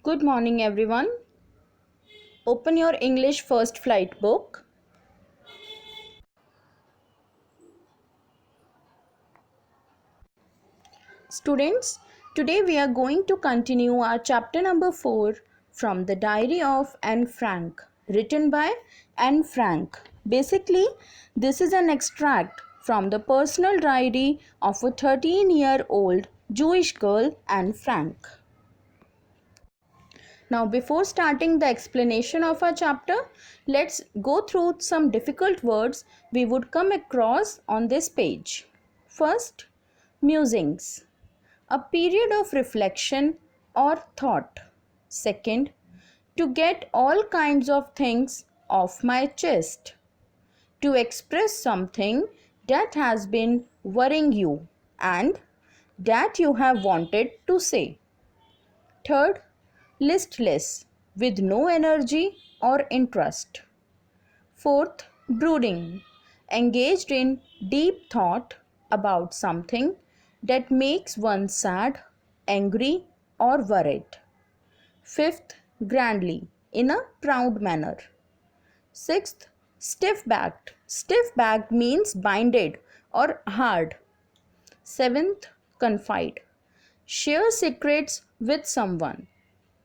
Good morning, everyone. Open your English First Flight book. Students, today we are going to continue our chapter number 4 from the Diary of Anne Frank, written by Anne Frank. Basically, this is an extract from the personal diary of a 13-year-old Jewish girl, Anne Frank. Now, before starting the explanation of our chapter, let's go through some difficult words we would come across on this page. First, musings, a period of reflection or thought. Second, to get all kinds of things off my chest, to express something that has been worrying you and that you have wanted to say. Third, listless, with no energy or interest. Fourth, brooding, engaged in deep thought about something that makes one sad, angry, or worried. Fifth, grandly, in a proud manner. Sixth, stiff backed. Stiff backed means binded or hard. Seventh, confide. Share secrets with someone.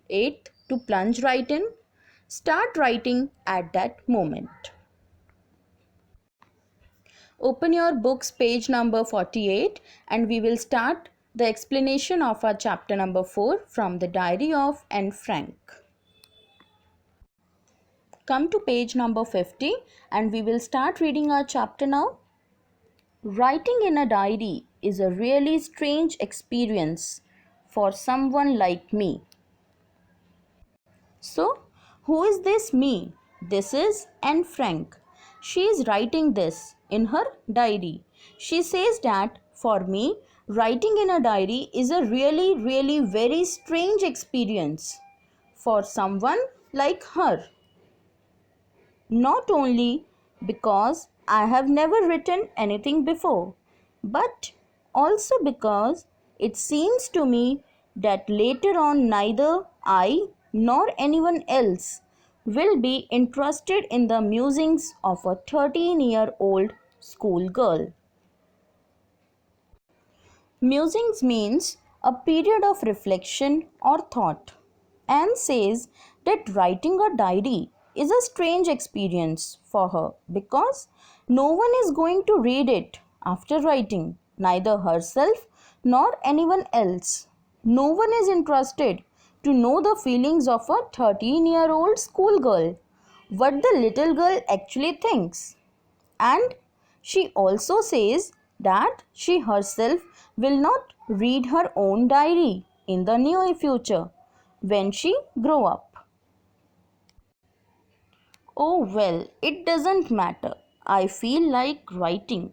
Eighth, to plunge right in. Start writing at that moment. Open your book's page number 48 and we will start the explanation of our chapter number 4 from the Diary of Anne Frank. Come to page number 50 and we will start reading our chapter now. Writing in a diary is a really strange experience for someone like me. So, who is this me? This is Anne Frank. She is writing this in her diary. She says that for me, writing in a diary is a really very strange experience for someone like her. Not only because I have never written anything before, but also because it seems to me that later on neither I nor anyone else will be interested in the musings of a 13-year-old schoolgirl. Musings means a period of reflection or thought. Anne says that writing a diary is a strange experience for her because no one is going to read it after writing, neither herself nor anyone else. No one is interested to know the feelings of a 13-year-old schoolgirl, what the little girl actually thinks. And she also says that she herself will not read her own diary in the near future when she grow up. Oh well, it doesn't matter. I feel like writing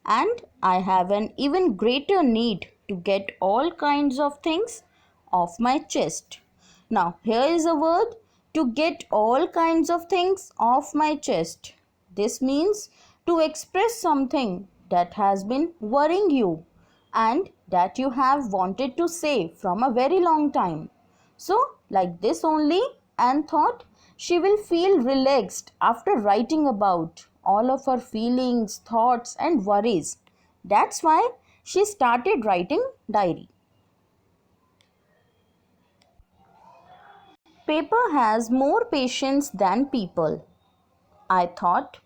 and I have an even greater need to get all kinds of things off my chest. Now here is a word, to get all kinds of things off my chest. This means to express something that has been worrying you and that you have wanted to say from a very long time. So, like this only, Anne thought she will feel relaxed after writing about all of her feelings, thoughts, and worries. That's why she started writing diary. Paper has more patience than people. I thought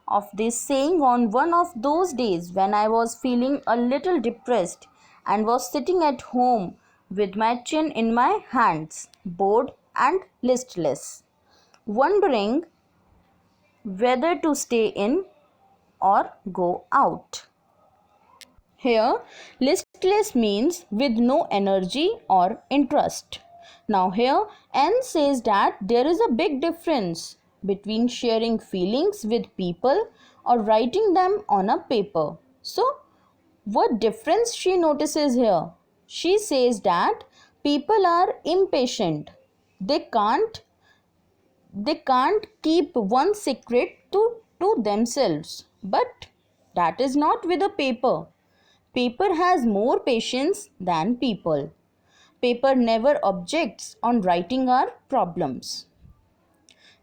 of this saying on one of those days when I was feeling a little depressed and was sitting at home with my chin in my hands, bored and listless, wondering whether to stay in or go out. Here, listless means with no energy or interest. Now, here, Anne says that there is a big difference between sharing feelings with people or writing them on a paper. So, what difference she notices here? She says that people are impatient. They can't keep one secret to themselves. But that is not with a paper. Paper has more patience than people. paper never objects on writing our problems.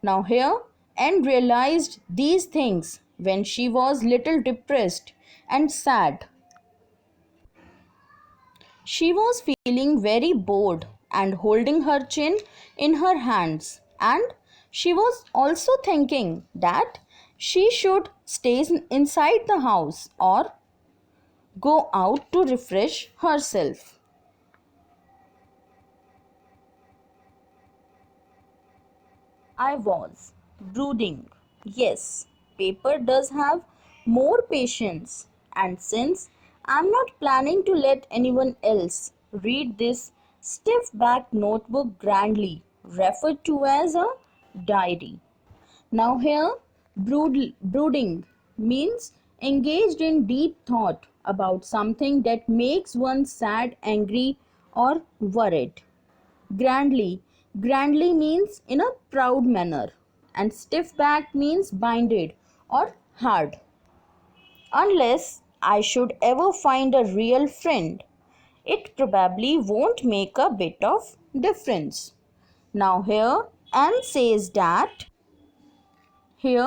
Now here, Anne realized these things when she was little depressed and sad. She was feeling very bored and holding her chin in her hands, and she was also thinking that she should stay inside the house or go out to refresh herself. I was brooding. Yes, paper does have more patience, and since I'm not planning to let anyone else read this stiff backed notebook grandly referred to as a diary. Now, here, brooding means engaged in deep thought about something that makes one sad, angry, or worried. Grandly. Grandly means in a proud manner, and stiff backed means binded or hard. Unless I should ever find a real friend, it probably won't make a bit of difference. Now here Anne says that she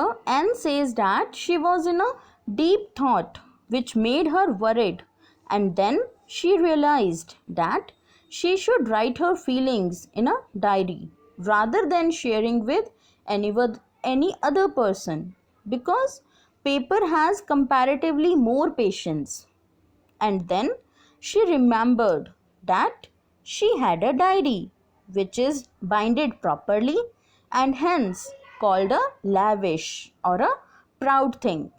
was in a deep thought which made her worried, and then she realized that she should write her feelings in a diary rather than sharing with any other person, because paper has comparatively more patience. And then she remembered that she had a diary which is binded properly and hence called a lavish or a proud thing,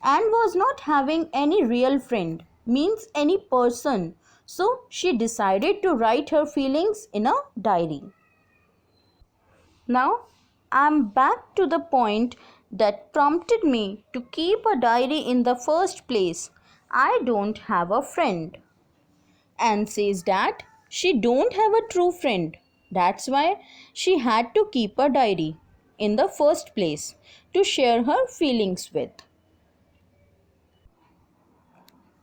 and was not having any real friend means any person, so she decided to write her feelings in a diary. Now I'm back to the point that prompted me to keep a diary in the first place. I don't have a friend. And says that she don't have a true friend. That's why she had to keep a diary in the first place to share her feelings with.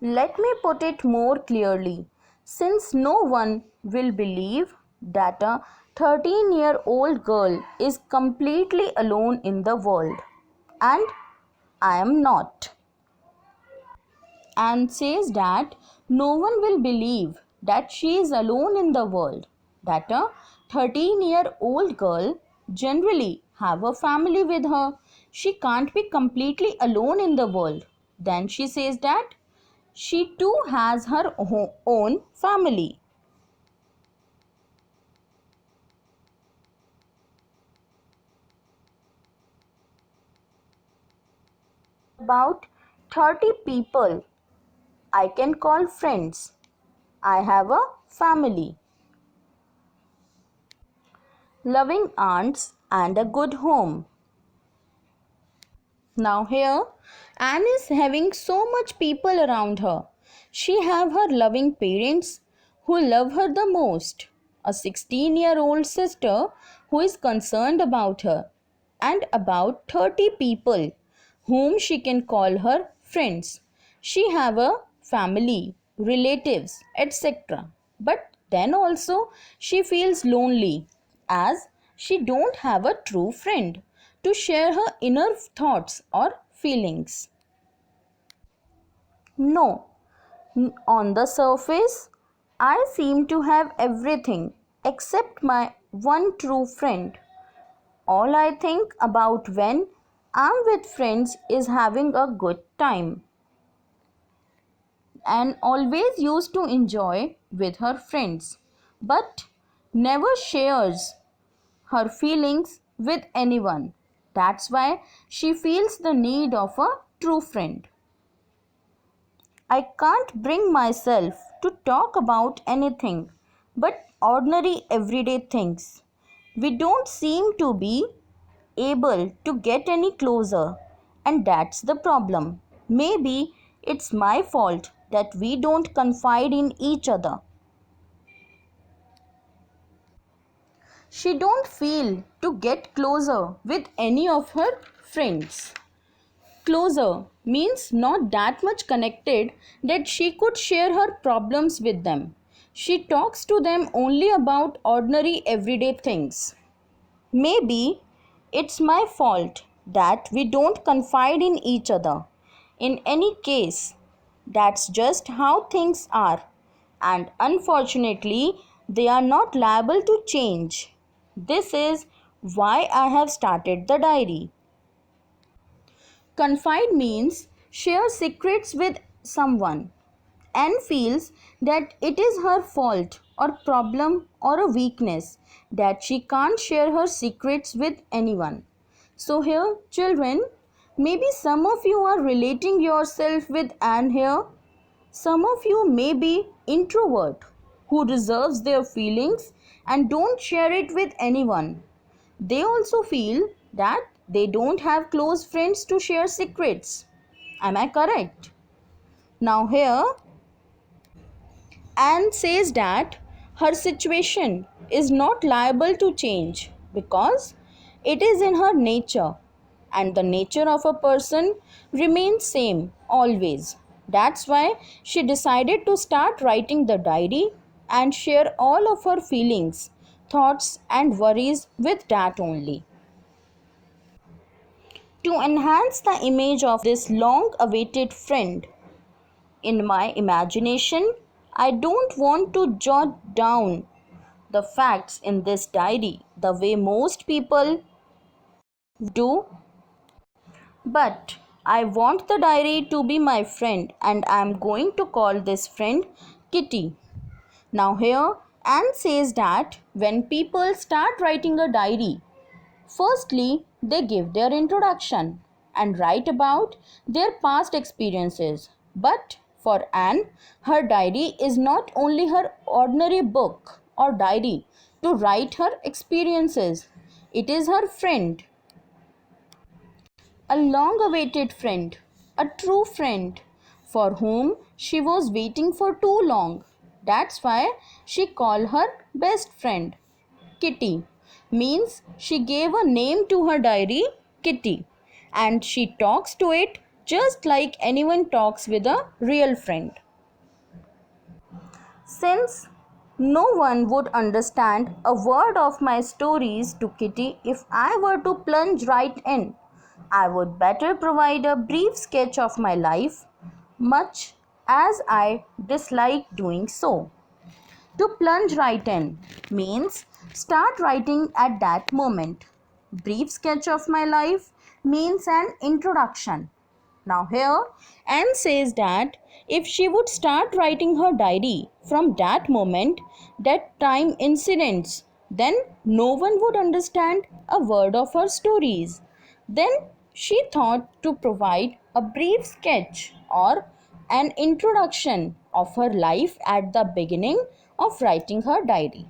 Let me put it more clearly. Since no one will believe that a 13-year-old girl is completely alone in the world, and I am not. And says that no one will believe that she is alone in the world, that a 13-year-old girl generally have a family with her. She can't be completely alone in the world. Then she says that she too has her own family. About 30 people I can call friends. I have a family, loving aunts, and a good home. Now here, Anne is having so much people around her. She have her loving parents who love her the most, a 16-year-old sister who is concerned about her, and about 30 people whom she can call her friends. She have a family, relatives, etc. But then also she feels lonely as she don't have a true friend to share her inner thoughts or feelings. No, on the surface, I seem to have everything except my one true friend. All I think about when I'm with friends is having a good time, and always used to enjoy with her friends, but never shares her feelings with anyone. That's why she feels the need of a true friend. I can't bring myself to talk about anything but ordinary everyday things. We don't seem to be able to get any closer, and that's the problem. Maybe it's my fault that we don't confide in each other. She don't feel to get closer with any of her friends. Closer means not that much connected that she could share her problems with them. She talks to them only about ordinary everyday things. Maybe it's my fault that we don't confide in each other. In any case, that's just how things are, and unfortunately, they are not liable to change. This is why I have started the diary. Confide means share secrets with someone and feels that it is her fault or problem or a weakness that she can't share her secrets with anyone. So, here, children, maybe some of you are relating yourself with Anne here. Some of you may be introvert who reserves their feelings and don't share it with anyone. They also feel that they don't have close friends to share secrets. Am I correct? Now, here Anne says that her situation is not liable to change because it is in her nature, and the nature of a person remains same always. That's why she decided to start writing the diary and share all of her feelings, thoughts and worries with that only. To enhance the image of this long awaited friend, in my imagination, I don't want to jot down the facts in this diary the way most people do, but I want the diary to be my friend and I am going to call this friend Kitty. Now, here Anne says that when people start writing a diary, firstly, they give their introduction and write about their past experiences. But for Anne, her diary is not only her ordinary book or diary to write her experiences, it is her friend, a long awaited friend, a true friend for whom she was waiting for too long. That's why she called her best friend. Kitty means she gave a name to her diary, Kitty, and she talks to it just like anyone talks with a real friend. Since no one would understand a word of my stories to Kitty if I were to plunge right in, I would better provide a brief sketch of my life, much as I dislike doing so. To plunge right in means start writing at that moment. Brief sketch of my life means an introduction. Now, here Anne says that if she would start writing her diary from that moment, that time incidents, then no one would understand a word of her stories. Then she thought to provide a brief sketch or an introduction of her life at the beginning of writing her diary.